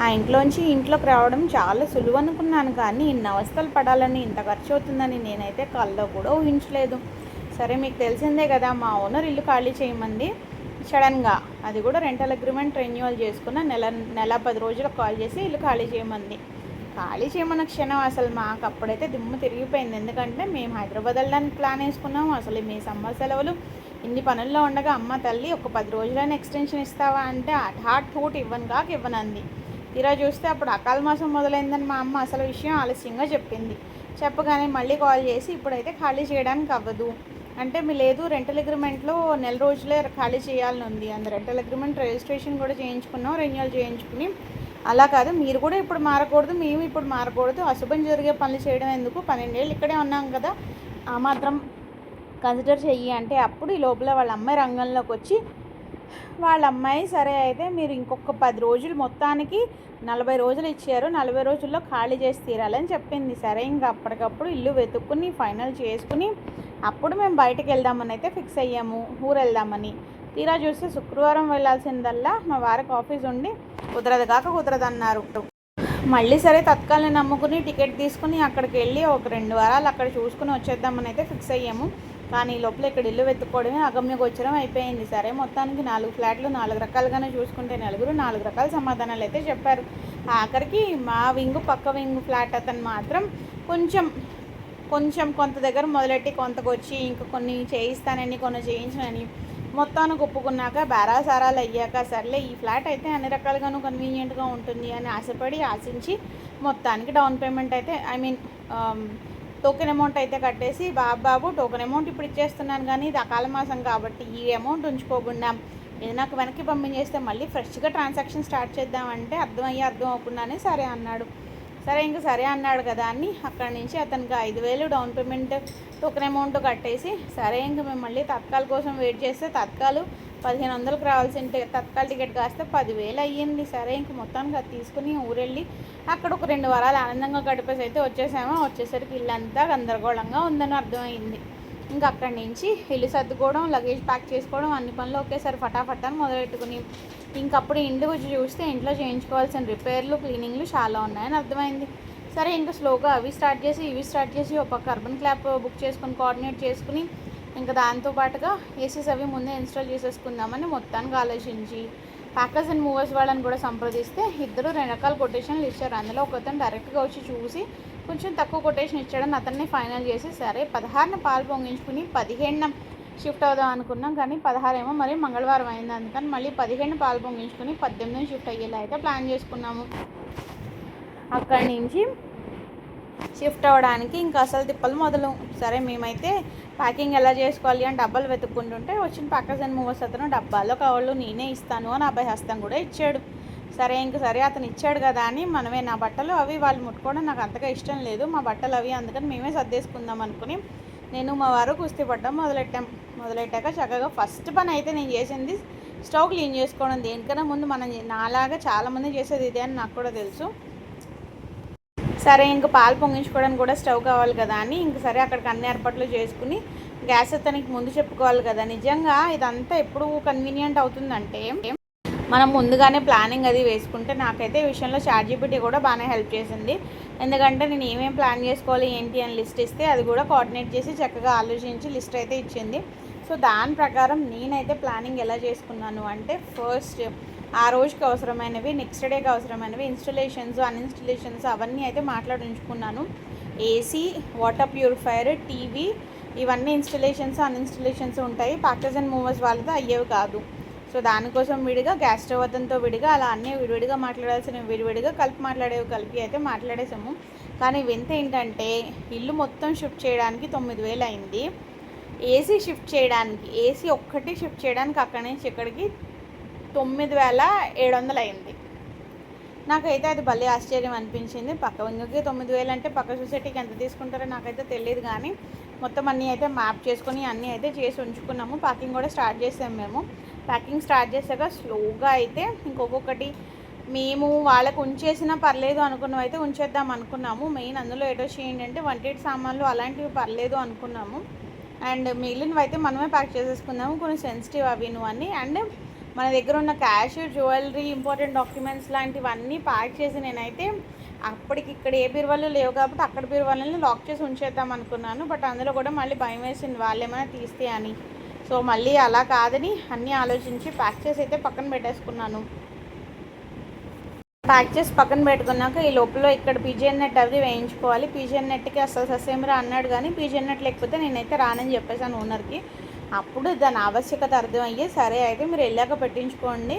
ఆ ఇంట్లోంచి ఇంట్లోకి రావడం చాలా సులువు అనుకున్నాను, కానీ ఇన్ని అవస్థలు పడాలని, ఇంత ఖర్చు అవుతుందని నేనైతే కల్లో కూడా ఊహించలేదు. సరే, మీకు తెలిసిందే కదా, మా ఓనర్ ఇల్లు ఖాళీ చేయమంది సడన్గా. అది కూడా రెంటల్ అగ్రిమెంట్ రెన్యువల్ చేసుకున్న నెల 10 రోజులకు కాల్ చేసి ఇల్లు ఖాళీ చేయమంది. ఖాళీ చేయమన్న క్షణం అసలు మాకు అప్పుడైతే దిమ్ము తిరిగిపోయింది. ఎందుకంటే మేము హైదరాబాద్ వెళ్ళడానికి ప్లాన్ వేసుకున్నాము. అసలు మీ సమ్మర్ సెలవులు ఇన్ని పనుల్లో ఉండగా అమ్మ తల్లి ఒక 10 రోజులైనా ఎక్స్టెన్షన్ ఇస్తావా అంటే హాట్ తూట్ ఇవ్వనంది. తీరా చూస్తే అప్పుడు అకాల మాసం మొదలైందని మా అమ్మ అసలు విషయం ఆలస్యంగా చెప్పింది. చెప్పగానే మళ్ళీ కాల్ చేసి ఇప్పుడైతే ఖాళీ చేయడానికి అవ్వదు అంటే, మీ లేదు రెంటల్ అగ్రిమెంట్లో నెల రోజులే ఖాళీ చేయాలని ఉంది. అందు రెంటల్ అగ్రిమెంట్ రిజిస్ట్రేషన్ కూడా చేయించుకున్నాం, రెన్యువల్ చేయించుకుని. అలా కాదు, మీరు కూడా ఇప్పుడు మారకూడదు, మేము ఇప్పుడు మారకూడదు, అశుభం జరిగే పనులు చేయడం ఎందుకు, 12 ఏళ్ళు ఇక్కడే ఉన్నాం కదా, ఆ మాత్రం కన్సిడర్ చెయ్యి అంటే, అప్పుడు ఈ లోపల వాళ్ళ అమ్మాయి రంగంలోకి వచ్చి, వాళ్ళ అమ్మాయి సరే అయితే మీరు ఇంకొక 10 రోజులు మొత్తానికి 40 రోజులు ఇచ్చారు, 40 రోజుల్లో ఖాళీ చేసి తీరాలని చెప్పింది. సరే, ఇంకా అప్పటికప్పుడు ఇల్లు వెతుక్కుని ఫైనల్ చేసుకుని అప్పుడు మేము బయటకు వెళ్దామని అయితే ఫిక్స్ అయ్యాము, ఊరు వెళ్దామని. తీరా చూస్తే శుక్రవారం వెళ్ళాల్సిందల్లా మా వారికి ఆఫీస్ ఉండి కుదరదన్నారు. మళ్ళీ సరే తత్కాలని నమ్ముకుని టికెట్ తీసుకుని అక్కడికి వెళ్ళి ఒక 2 వారాలు అక్కడ చూసుకుని వచ్చేద్దామని అయితే ఫిక్స్ అయ్యాము. కానీ లోపల ఇక్కడ ఇల్లు వెతుక్కోవడమే అగమ్యగోచరం అయిపోయింది. సరే, మొత్తానికి 4 ఫ్లాట్లు 4 రకాలుగానే చూసుకుంటే నలుగురు 4 రకాల సమాధానాలు అయితే చెప్పారు. ఆఖరికి మా పక్క వింగు ఫ్లాట్ అతను మాత్రం కొంచెం కొంత దగ్గర మొదలెట్టి కొంతకు వచ్చి ఇంకా కొన్ని చేయిస్తానని కొన్ని చేయించనని మొత్తానికి ఒప్పుకున్నాక బేరాసారాలు అయ్యాక సర్లే ఈ ఫ్లాట్ అయితే అన్ని రకాలుగాను కన్వీనియంట్గా ఉంటుంది అని ఆశించి మొత్తానికి డౌన్ పేమెంట్ అయితే టోకెన్ అమౌంట్ అయితే కట్టేసి, బాబు టోకెన్ అమౌంట్ ఇప్పుడు ఇచ్చేస్తున్నాను కానీ ఇది అకాల మాసం కాబట్టి ఈ అమౌంట్ ఉంచుకోకుండా ఇది నాకు వెనక్కి పంపించేస్తే మళ్ళీ ఫ్రెష్గా ట్రాన్సాక్షన్ స్టార్ట్ చేద్దామంటే అర్థం అవ్వకుండానే సరే అన్నాడు. సరే అన్నాడు కదా అని అక్కడి నుంచి అతనికి 5,000 డౌన్ పేమెంట్ టోకెన్ అమౌంట్ కట్టేసి, సరే ఇంకా మేము మళ్ళీ తత్కాల్ కోసం వెయిట్ చేస్తే తత్కాలు 1,500కి రావాల్సిన తత్కాల్ టికెట్ కాస్తే 10,000 అయ్యింది. సరే ఇంక మొత్తానికి అది తీసుకుని ఊరెళ్ళి అక్కడ ఒక 2 వారాలు ఆనందంగా గడిపేసి అయితే వచ్చేసరికి ఇల్లంతా గందరగోళంగా ఉందని అర్థమైంది. ఇంకా అక్కడి నుంచి ఇల్లు సర్దుకోవడం, లగేజ్ ప్యాక్ చేసుకోవడం, అన్ని పనులు ఒకేసారి ఫటాఫటాన్ని మొదలెట్టుకుని ఇంకప్పుడు ఇంటికి వచ్చి చూస్తే ఇంట్లో చేయించుకోవాల్సిన రిపేర్లు, క్లీనింగ్లు చాలా ఉన్నాయని అర్థమైంది. సరే, ఇంకా స్లోగా ఇవి స్టార్ట్ చేసి ఒక పక్క అర్బన్ క్లాప్ బుక్ చేసుకుని కోఆర్డినేట్ చేసుకుని ఇంకా దాంతోపాటుగా ఏసీస్ అవి ముందే ఇన్స్టాల్ చేసేసుకుందామని మొత్తానికి ఆలోచించి ప్యాకర్స్ అండ్ మూవర్స్ వాళ్ళని కూడా సంప్రదిస్తే ఇద్దరు 2 రకాల కొటేషన్లు ఇచ్చారు. అందులో ఒకతను డైరెక్ట్గా వచ్చి చూసి కొంచెం తక్కువ కొటేషన్ ఇచ్చాడని అతన్ని ఫైనల్ చేసి, సరే 16న పాలు పొంగించుకుని 17న షిఫ్ట్ అవుదాం అనుకున్నాం, కానీ 16 ఏమో మరి మంగళవారం అయింది. అందుకని మళ్ళీ 15 పాలు పొంగించుకుని 18 షిఫ్ట్ అయ్యేలా అయితే ప్లాన్ చేసుకున్నాము. అక్కడి నుంచి షిఫ్ట్ అవ్వడానికి ఇంకా అసలు తిప్పలు మొదలు. సరే, మేమైతే ప్యాకింగ్ ఎలా చేసుకోవాలి అని డబ్బాలు వెతుక్కుంటుంటే వచ్చిన ప్యాకర్స్ అండ్ మూవర్స్ అతను డబ్బాలో కవర్లు నేనే ఇస్తాను అని అభయహస్తం కూడా ఇచ్చాడు. సరే అతను ఇచ్చాడు కదా అని మనమే, నా బట్టలు అవి వాళ్ళు ముట్టుకోవడం నాకు అంతగా ఇష్టం లేదు, మా బట్టలు అవి, అందుకని మేమే సర్దేసుకుందాం అనుకుని నేను మా వారు కుస్తీ పడ్డం మొదలెట్టాక చక్కగా ఫస్ట్ పని అయితే నేను చేసింది స్టవ్ క్లీన్ చేసుకోవడం. దేనికన్నా ముందు నాలాగా చాలామంది చేసేది ఇదే అని నాకు కూడా తెలుసు. సరే, ఇంక పాలు పొంగించుకోవడానికి కూడా స్టవ్ కావాలి కదా అని సరే అక్కడికి అన్ని ఏర్పాట్లు చేసుకుని గ్యాస్ అతనికి ముందు చెప్పుకోవాలి కదా. నిజంగా ఇదంతా ఎప్పుడు కన్వీనియంట్ అవుతుందంటే, మనం ముందుగానే ప్లానింగ్ అది వేసుకుంటే. నాకైతే ఈ విషయంలో ChatGPT కూడా బాగానే హెల్ప్ చేసింది. ఎందుకంటే నేను ఏమేమి ప్లాన్ చేసుకోవాలి ఏంటి అని లిస్ట్ ఇస్తే అది కూడా కోఆర్డినేట్ చేసి చక్కగా ఆలోచించి లిస్ట్ అయితే ఇచ్చింది. సో దాని ప్రకారం నేనైతే ప్లానింగ్ ఎలా చేసుకున్నాను అంటే, ఫస్ట్ ఆ రోజుకి అవసరమైనవి, నెక్స్ట్ డేకి అవసరమైనవి, ఇన్స్టలేషన్స్, అన్ఇన్స్టలేషన్స్ అవన్నీ అయితే మాట్లాడి ఉంచుకున్నాను. ఏసీ, వాటర్ ప్యూరిఫైయర్, టీవీ ఇవన్నీ ఇన్స్టలేషన్స్, అన్ఇన్స్టలేషన్స్ ఉంటాయి. ప్యాకర్స్ అండ్ మూవర్స్ వాళ్ళతో అయ్యేవి కాదు. సో దానికోసం విడిగా, గ్యాస్ స్టవ్ అతనితో విడిగా, అలా అన్నీ విడివిడిగా మాట్లాడాల్సినవి విడివిడిగా, కలిపి అయితే మాట్లాడేసాము. కానీ వింత ఏంటంటే, ఇల్లు మొత్తం షిఫ్ట్ చేయడానికి 9,000 అయింది. ఏసీ ఒక్కటి షిఫ్ట్ చేయడానికి అక్కడి నుంచి ఇక్కడికి 9,700 అయింది. నాకైతే అది భలే ఆశ్చర్యం అనిపించింది. పక్క వింగుకి 9,000 అంటే పక్క సొసైటీకి ఎంత తీసుకుంటారో నాకైతే తెలియదు, కానీ మొత్తం అన్నీ అయితే మ్యాప్ చేసుకొని అన్నీ అయితే చేసి ఉంచుకున్నాము. ప్యాకింగ్ కూడా స్టార్ట్ చేసాము. మేము ప్యాకింగ్ స్టార్ట్ చేశాక స్లోగా అయితే ఇంకొకటి మేము వాళ్ళకు ఉంచేసినా పర్లేదు అనుకున్నవి అయితే ఉంచేద్దాం అనుకున్నాము. మెయిన్ అందులో ఏంటంటే వంటింటి సామాన్లు అలాంటివి పర్లేదు అనుకున్నాము. అండ్ మిగిలినవి అయితే మనమే ప్యాక్ చేసేసుకున్నాము, కొన్ని సెన్సిటివ్ అవి అని. అండ్ మన దగ్గర ఉన్న క్యాష్, జ్యువెలరీ, ఇంపార్టెంట్ డాక్యుమెంట్స్ లాంటివన్నీ ప్యాక్ చేసి నేనైతే అప్పటికి ఇక్కడ ఏ బీరువాలు లేవు కాబట్టి అక్కడ బీరువాలని లాక్ చేసి ఉంచేద్దాం అనుకున్నాను. బట్ అందులో కూడా మళ్ళీ భయం వేసింది వాళ్ళు ఏమైనా తీస్తే అని. సో మళ్ళీ అలా కాదని అన్నీ ఆలోచించి ప్యాక్ చేసి అయితే పక్కన పెట్టేసుకున్నాను. ప్యాక్ చేసి పక్కన పెట్టుకున్నాక ఈ లోపల ఇక్కడ పీజీఎన్ నెట్ అవి వేయించుకోవాలి. పీజీఎన్ నెట్కి అసలు ససేమిరా అన్నాడు, కానీ పీజీఎన్ నెట్ లేకపోతే నేనైతే రానని చెప్పేసాను ఓనర్కి. అప్పుడు దాని ఆవశ్యకత అర్థమయ్యి, సరే అయితే మీరు వెళ్ళాక పెట్టించుకోండి,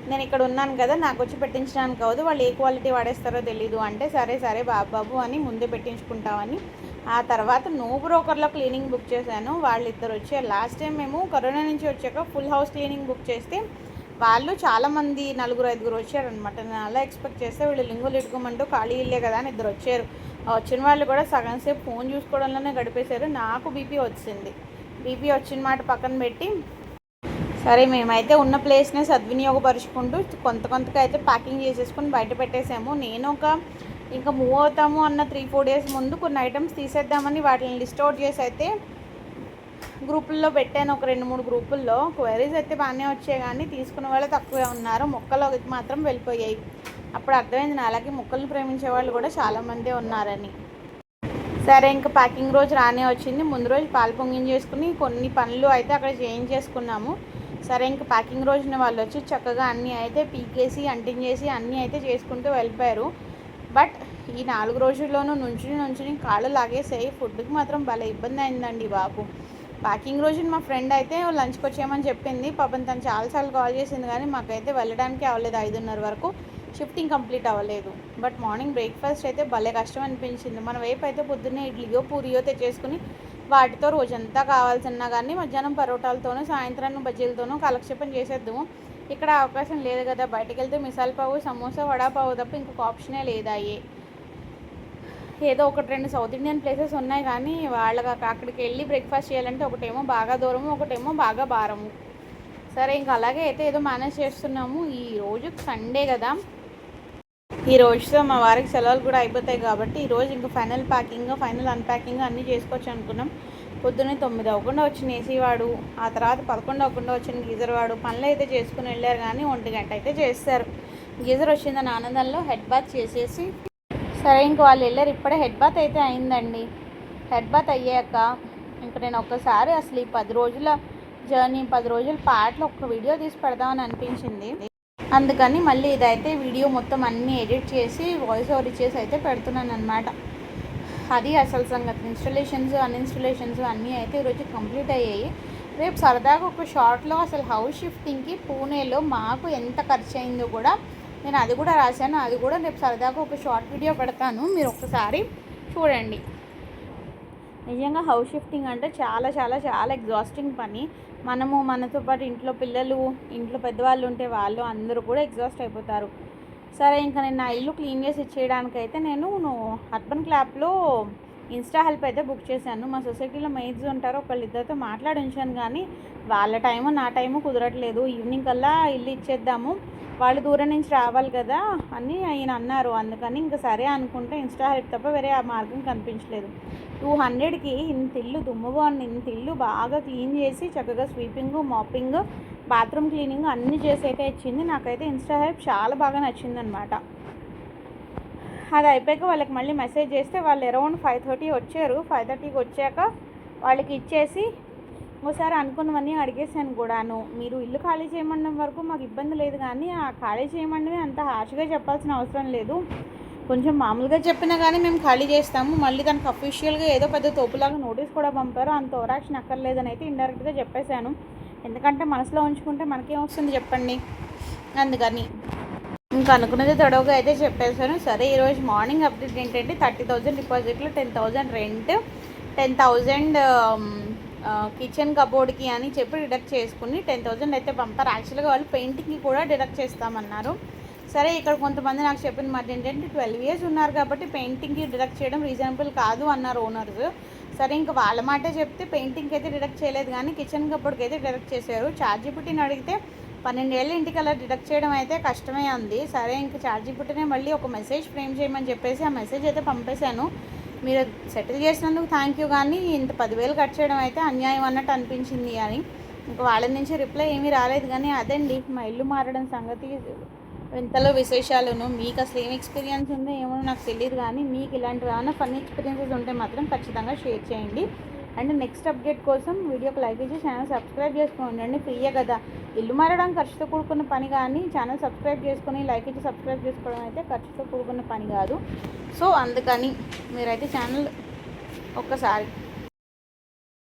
నేను ఇక్కడ ఉన్నాను కదా, నాకు వచ్చి పెట్టించడానికి కాదు, వాళ్ళు ఏ క్వాలిటీ వాడేస్తారో తెలీదు అంటే, సరే సరే బాబు అని ముందే పెట్టించుకుంటామని. ఆ తర్వాత నో బ్రోకర్లో క్లీనింగ్ బుక్ చేశాను. వాళ్ళిద్దరు వచ్చారు. లాస్ట్ టైం మేము కరోనా నుంచి వచ్చాక ఫుల్ హౌస్ క్లీనింగ్ బుక్ చేస్తే వాళ్ళు చాలామంది 4-5 వచ్చారనమాట. నేను అలా ఎక్స్పెక్ట్ చేస్తే వీళ్ళు లింగులు ఇట్టుకోమంటూ ఖాళీ ఇల్లే కదా అని 2 వచ్చారు. వచ్చిన వాళ్ళు కూడా సగం సేపు ఫోన్ చూసుకోవడంలోనే గడిపేశారు. నాకు బీపీ వచ్చింది. బీపీ వచ్చిన మాట పక్కన పెట్టి, సరే మేమైతే ఉన్న ప్లేస్నే సద్వినియోగపరుచుకుంటూ కొంతగా అయితే ప్యాకింగ్ చేసేసుకుని బయట పెట్టేసాము. నేను ఇంకా మూవ్ అవుతాము అన్న 3-4 డేస్ ముందు కొన్ని ఐటమ్స్ తీసేద్దామని వాటిని లిస్ట్ అవుట్ చేసి అయితే గ్రూపుల్లో పెట్టాను. ఒక 2-3 గ్రూపుల్లో క్వైరీస్ అయితే బాగానే వచ్చాయి, కానీ తీసుకున్న వాళ్ళు తక్కువే ఉన్నారు. మొక్కలోకి మాత్రం వెళ్ళిపోయాయి. అప్పుడు అర్థమైంది అలాగే మొక్కలను ప్రేమించే వాళ్ళు కూడా చాలామందే ఉన్నారని. సరే ఇంకా ప్యాకింగ్ రోజు రానే వచ్చింది. ముందు రోజు పాలు పొంగించేసుకుని కొన్ని పనులు అయితే అక్కడ చేయించేసుకున్నాము. సరే ఇంకా ప్యాకింగ్ రోజున వాళ్ళు వచ్చి చక్కగా అన్నీ అయితే పీకేసి అంటించేసి అన్నీ అయితే చేసుకుంటూ వెళ్ళిపోయారు. బట్ ఈ 4 రోజుల్లోనూ నుంచుని కాళ్ళు లాగేసాయి. ఫుడ్కి మాత్రం భలే ఇబ్బంది అయిందండి బాబు. ప్యాకింగ్ రోజున మా ఫ్రెండ్ అయితే లంచ్కి వచ్చేయమని చెప్పింది. పాపం తను చాలాసార్లు కాల్ చేసింది, కానీ మాకైతే వెళ్ళడానికి అవ్వలేదు. 5:30 వరకు షిఫ్టింగ్ కంప్లీట్ అవ్వలేదు. బట్ మార్నింగ్ బ్రేక్ఫాస్ట్ అయితే భలే కష్టం అనిపించింది. మన వైపు అయితే పొద్దున్నే ఇడ్లీయో పూరియో తెచ్చేసుకుని వాటితో రోజంతా కావాల్సినా కానీ మధ్యాహ్నం పరోటాలతోనూ సాయంత్రం బజ్జీలతోనూ కాలక్షేపం చేసేద్దాము. ఇక్కడ అవకాశం లేదు కదా, బయటకు వెళ్తే మిసాల్ పావు, సమోసా, వడాపావు తప్ప ఇంకొక ఆప్షనే లేదాయే. ఏదో 1-2 సౌత్ ఇండియన్ ప్లేసెస్ ఉన్నాయి, కానీ వాళ్ళకి అక్కడికి వెళ్ళి బ్రేక్ఫాస్ట్ చేయాలంటే ఒకటేమో బాగా దూరము, ఒకటేమో బాగా భారము. సరే ఇంకా అలాగే అయితే ఏదో మేనేజ్ చేస్తున్నాము. ఈరోజు సండే కదా, ఈ రోజుతో మా వారికి సెలవులు కూడా అయిపోతాయి కాబట్టి ఈరోజు ఇంకా ఫైనల్ ప్యాకింగ్, ఫైనల్ అన్ప్యాకింగ్ అన్నీ చేసుకోవచ్చు అనుకున్నాం. పొద్దున్నే 9 అవ్వకుండా వచ్చిన ఏసీ వాడు, ఆ తర్వాత 11 అవ్వకుండా వచ్చిన గీజర్ వాడు పనులు అయితే చేసుకుని వెళ్ళారు, కానీ 1 గంట అయితే చేస్తారు. గీజర్ వచ్చిందని ఆనందంలో హెడ్ బాత్ చేసేసి సరే ఇంక వాళ్ళు వెళ్ళారు. ఇప్పుడే హెడ్ బాత్ అయితే అయిందండి. హెడ్ బాత్ అయ్యాక ఇంకా నేను ఒక్కసారి అసలు ఈ 10 రోజుల జర్నీ, 10 రోజుల పాటలు ఒక్క వీడియో తీసి పెడదామని అనిపించింది. అందుకని మళ్ళీ ఇదైతే వీడియో మొత్తం అన్నీ ఎడిట్ చేసి వాయిస్ ఓవర్ ఇచ్చేసి అయితే పెడుతున్నాను అనమాట. అది అసలు సంగతి. ఇన్స్టలేషన్స్, అన్ఇన్స్టలేషన్స్ అన్నీ అయితే ఈరోజు కంప్లీట్ అయ్యాయి. రేపు సరదాగా ఒక షార్ట్లో అసలు హౌస్ షిఫ్టింగ్కి పూణేలో మాకు ఎంత ఖర్చు అయిందో కూడా నేను అది కూడా రాశాను. అది కూడా రేపు సరదాగా ఒక షార్ట్ వీడియో పెడతాను, మీరు ఒకసారి చూడండి. నిజంగా హౌస్ షిఫ్టింగ్ అంటే చాలా చాలా చాలా ఎగ్జాస్టింగ్ పని. మనతో పాటు ఇంట్లో పిల్లలు, ఇంట్లో పెద్దవాళ్ళు ఉంటే వాళ్ళు అందరూ కూడా ఎగ్జాస్ట్ అయిపోతారు. సరే ఇంకా నేను నా ఇల్లు క్లీన్ చేసి ఇచ్చేయడానికైతే నేను అర్బన్ క్లాప్లో ఇన్స్టా హెల్ప్ అయితే బుక్ చేశాను. మా సొసైటీలో మెయిడ్స్ ఉంటారు, ఒకళ్ళిద్దరితో మాట్లాడి ఉంచాను, కానీ వాళ్ళ టైము నా టైము కుదరట్లేదు. ఈవినింగ్ కల్లా ఇల్లు ఇచ్చేద్దాము, వాళ్ళు దూరం నుంచి రావాలి కదా అని ఆయన అన్నారు. అందుకని ఇంకా సరే అనుకుంటే ఇన్స్టా హెల్ప్ తప్ప వేరే ఆ మార్గం కనిపించలేదు. 200కి ఇంత ఇల్లు దుమ్ముగా ఉన్న ఇంత ఇల్లు బాగా క్లీన్ చేసి చక్కగా స్వీపింగ్, మాపింగ్, బాత్రూమ్ క్లీనింగ్ అన్నీ చేసి అయితే ఇచ్చింది. నాకైతే ఇన్స్టా హెల్ప్ చాలా బాగా నచ్చిందనమాట. అది అయిపోయాక వాళ్ళకి మళ్ళీ మెసేజ్ చేస్తే వాళ్ళు అరౌండ్ 5:30 వచ్చారు. 5:30కి వచ్చాక వాళ్ళకి ఇచ్చేసి ఒకసారి అనుకున్నవన్నీ అడిగేసాను కూడాను. మీరు ఇల్లు ఖాళీ చేయమన్న వరకు మాకు ఇబ్బంది లేదు, కానీ ఆ ఖాళీ చేయమంటే అంత హార్ష్గా చెప్పాల్సిన అవసరం లేదు, కొంచెం మామూలుగా చెప్పినా కానీ మేము ఖాళీ చేస్తాము. మళ్ళీ దానికి అఫీషియల్గా ఏదో పెద్ద తోపులాగా నోటీస్ కూడా పంపారు, అంత ఓవరాక్షన్ అక్కర్లేదని అయితే ఇండైరెక్ట్గా చెప్పేశాను. ఎందుకంటే మనసులో ఉంచుకుంటే మనకేం వస్తుంది చెప్పండి. అందుకని ఇంకా అనుకున్నది తొడవుగా అయితే చెప్పేశాను. సరే ఈరోజు మార్నింగ్ అప్డేట్ ఏంటంటే 30,000 డిపాజిట్లో 10,000 రెంట్, 10,000 కిచెన్ కబోర్డ్కి అని చెప్పి డిడక్ట్ చేసుకుని 10,000 అయితే పంపారు. యాక్చువల్గా వాళ్ళు పెయింటింగ్కి కూడా డిడక్ట్ చేస్తామన్నారు. సరే ఇక్కడ కొంతమంది నాకు చెప్పిన మాట ఏంటంటే 12 years ఉన్నారు కాబట్టి పెయింటింగ్కి డిడక్ట్ చేయడం రీజనబుల్ కాదు అన్నారు ఓనర్స్. సరే ఇంకా వాళ్ళ మాటే చెప్తే పెయింటింగ్కి అయితే డిడక్ట్ చేయలేదు, కానీ కిచెన్ కబోర్డ్కి అయితే డిడక్ట్ చేశారు. చార్జీపీటీని అడిగితే 12 ఏళ్ళ ఇంటికి అలా డిడక్ట్ చేయడం అయితే కష్టమే అంది. సరే ఇంకా చార్జీపీటీనే మళ్ళీ ఒక మెసేజ్ ఫ్రేమ్ చేయమని చెప్పేసి ఆ మెసేజ్ అయితే పంపేశాను. మీరు సెటిల్ చేసినందుకు థ్యాంక్ యూ, కానీ ఇంత 10,000 కట్ చేయడం అయితే అన్యాయం అన్నట్టు అనిపించింది అని. ఇంకా వాళ్ళ నుంచి రిప్లై ఏమీ రాలేదు. కానీ అదండి మా ఇల్లు మారడం సంగతి, ఇంతలో విశేషాలను. మీకు అసలు ఏం ఎక్స్పీరియన్స్ ఉందో ఏమో నాకు తెలియదు, కానీ మీకు ఇలాంటివి ఏమైనా ఫన్నీ ఎక్స్పీరియన్సెస్ ఉంటే మాత్రం ఖచ్చితంగా షేర్ చేయండి. అండ్ నెక్స్ట్ అప్డేట్ కోసం వీడియోకి లైక్ ఇచ్చి ఛానల్ సబ్స్క్రైబ్ చేసుకోండి. ఫ్రీయే కదా, ఇల్లు మారడం ఖర్చుతో కూడుకున్న పని, కానీ ఛానల్ సబ్స్క్రైబ్ చేసుకొని లైక్ ఇచ్చి సబ్స్క్రైబ్ చేసుకోవడం అయితే ఖర్చుతో కూడుకున్న పని కాదు. సో అందుకని మీరైతే ఛానల్ ఒక్కసారి